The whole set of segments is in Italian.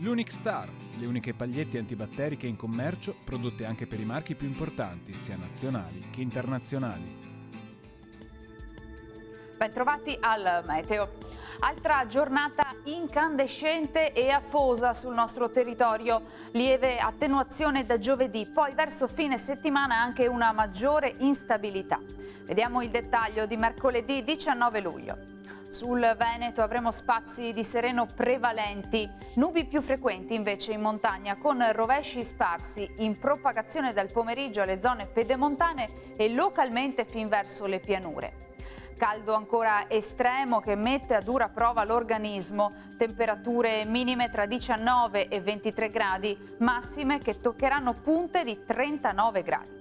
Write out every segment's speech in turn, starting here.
L'Unic Star, le uniche pagliette antibatteriche in commercio, prodotte anche per i marchi più importanti, sia nazionali che internazionali. Bentrovati al Meteo. Altra giornata incandescente e afosa sul nostro territorio. Lieve attenuazione da giovedì, poi verso fine settimana anche una maggiore instabilità. Vediamo il dettaglio di mercoledì 19 luglio. Sul Veneto avremo spazi di sereno prevalenti, nubi più frequenti invece in montagna con rovesci sparsi in propagazione dal pomeriggio alle zone pedemontane e localmente fin verso le pianure. Caldo ancora estremo che mette a dura prova l'organismo, temperature minime tra 19 e 23 gradi, massime che toccheranno punte di 39 gradi.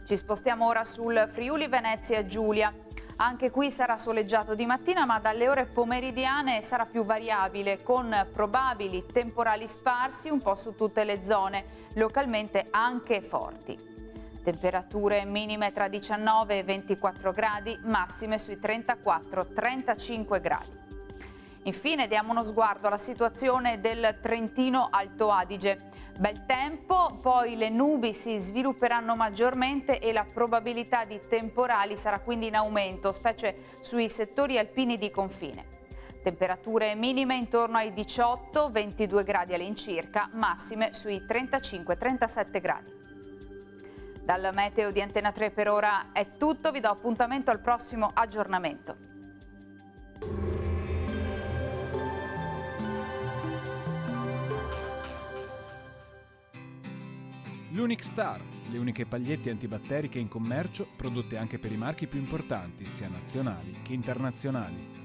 Ci spostiamo ora sul Friuli Venezia Giulia. Anche qui sarà soleggiato di mattina, ma dalle ore pomeridiane sarà più variabile, con probabili temporali sparsi un po' su tutte le zone, localmente anche forti. Temperature minime tra 19 e 24 gradi, massime sui 34-35 gradi. Infine diamo uno sguardo alla situazione del Trentino Alto Adige. Bel tempo, poi le nubi si svilupperanno maggiormente e la probabilità di temporali sarà quindi in aumento, specie sui settori alpini di confine. Temperature minime intorno ai 18-22 gradi all'incirca, massime sui 35-37 gradi. Dal Meteo di Antena 3 per ora è tutto, vi do appuntamento al prossimo aggiornamento. L'Unic Star, le uniche pagliette antibatteriche in commercio, prodotte anche per i marchi più importanti, sia nazionali che internazionali.